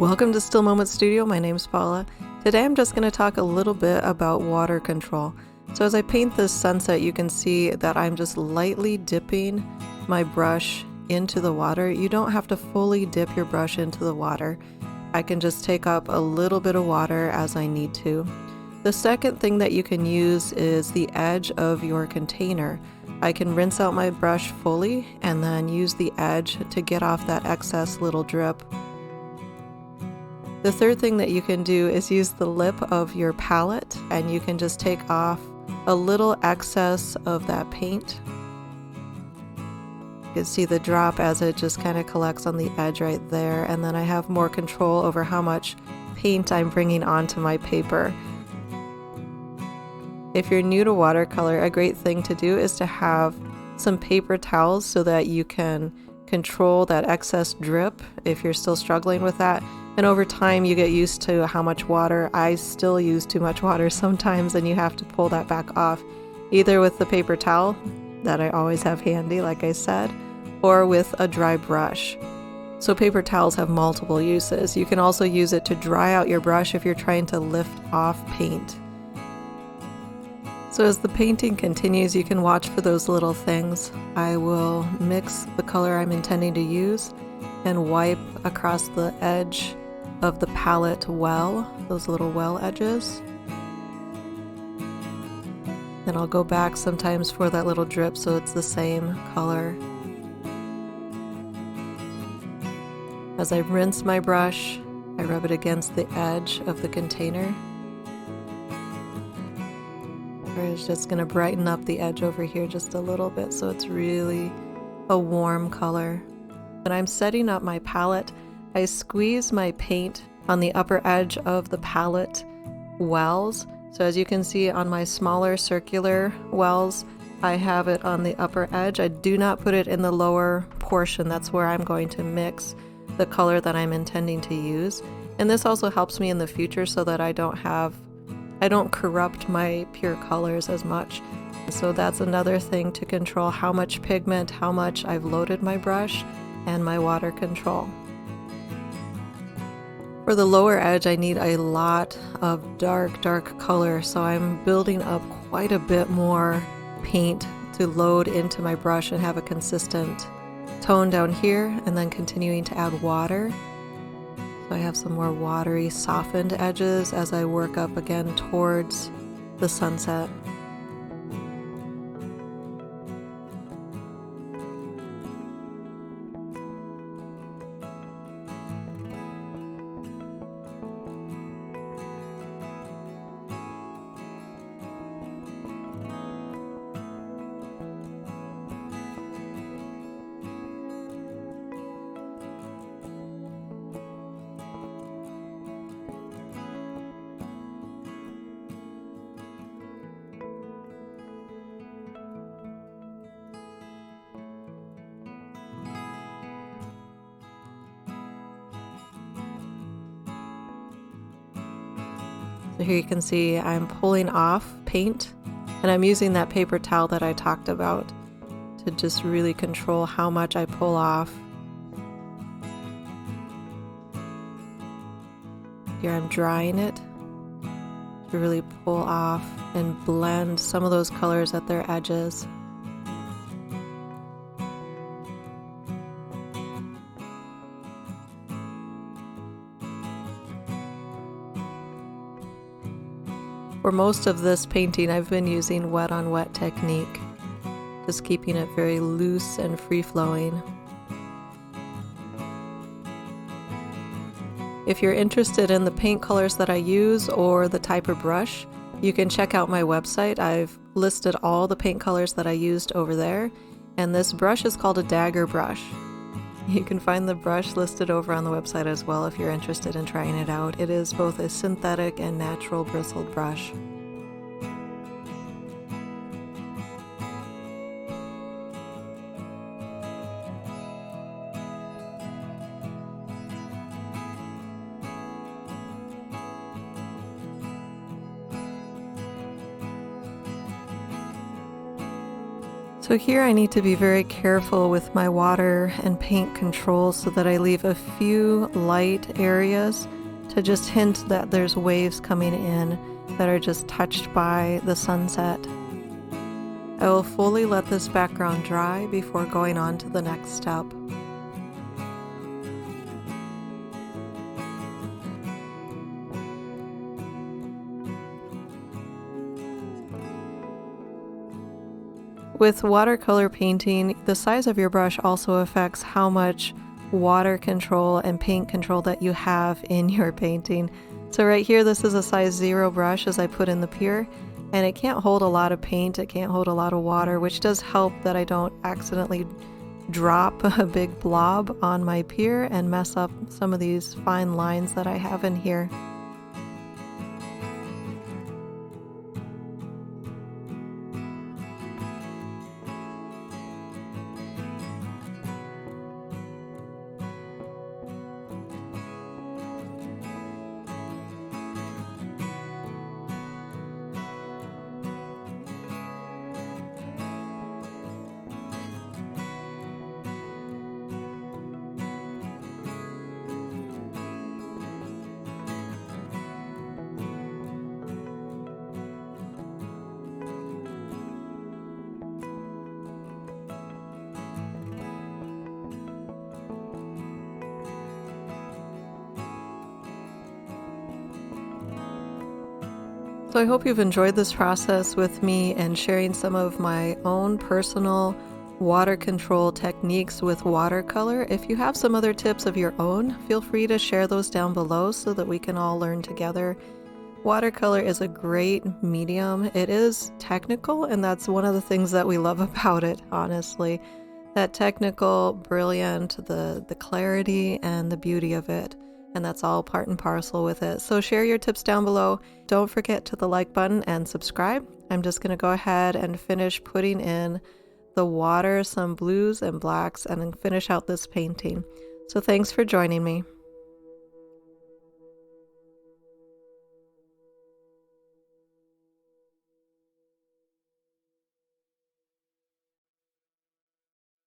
Welcome to Still Moment Studio. My name's Paula. Today I'm just going to talk a little bit about water control. So as I paint this sunset, you can see that I'm just lightly dipping my brush into the water. You don't have to fully dip your brush into the water. I can just take up a little bit of water as I need to. The second thing that you can use is the edge of your container. I can rinse out my brush fully and then use the edge to get off that excess little drip. The third thing that you can do is use the lip of your palette, and you can just take off a little excess of that paint. You can see the drop as it just kind of collects on the edge right there, and then I have more control over how much paint I'm bringing onto my paper. If you're new to watercolor, a great thing to do is to have some paper towels so that you can control that excess drip if you're still struggling with that. And over time you get used to how much water. I still use too much water sometimes, and you have to pull that back off, either with the paper towel that I always have handy, like I said, or with a dry brush. So paper towels have multiple uses. You can also use it to dry out your brush if you're trying to lift off paint. So as the painting continues, you can watch for those little things. I will mix the color I'm intending to use and wipe across the edge of the palette well, those little well edges. Then I'll go back sometimes for that little drip so it's the same color. As I rinse my brush, I rub it against the edge of the container. It's just going to brighten up the edge over here just a little bit so it's really a warm color. When I'm setting up my palette, I squeeze my paint on the upper edge of the palette wells. So as you can see on my smaller circular wells, I have it on the upper edge. I do not put it in the lower portion. That's where I'm going to mix the color that I'm intending to use. And this also helps me in the future so that I don't corrupt my pure colors as much. So that's another thing to control how much pigment, how much I've loaded my brush, and my water control. For the lower edge, I need a lot of dark color, so I'm building up quite a bit more paint to load into my brush and have a consistent tone down here, and then continuing to add water. So I have some more watery, softened edges as I work up again towards the sunset. So here you can see I'm pulling off paint, and I'm using that paper towel that I talked about to just really control how much I pull off. Here I'm drying it to really pull off and blend some of those colors at their edges. For most of this painting, I've been using wet on wet technique, just keeping it very loose and free-flowing. If you're interested in the paint colors that I use or the type of brush, you can check out my website. I've listed all the paint colors that I used over there, and this brush is called a dagger brush. You can find the brush listed over on the website as well if you're interested in trying it out. It is both a synthetic and natural bristled brush. So here I need to be very careful with my water and paint control so that I leave a few light areas to just hint that there's waves coming in that are just touched by the sunset. I will fully let this background dry before going on to the next step. With watercolor painting, the size of your brush also affects how much water control and paint control that you have in your painting. So right here, this is a size 0 brush as I put in the pure, and it can't hold a lot of paint, it can't hold a lot of water, which does help that I don't accidentally drop a big blob on my pure and mess up some of these fine lines that I have in here. So I hope you've enjoyed this process with me and sharing some of my own personal water control techniques with watercolor. If you have some other tips of your own, feel free to share those down below so that we can all learn together. Watercolor is a great medium. It is technical, and that's one of the things that we love about it, honestly. That technical, brilliant, the clarity and the beauty of it. And that's all part and parcel with it. So share your tips down below. Don't forget to the like button and subscribe. I'm just going to go ahead and finish putting in the water, some blues and blacks, and then finish out this painting. So thanks for joining me.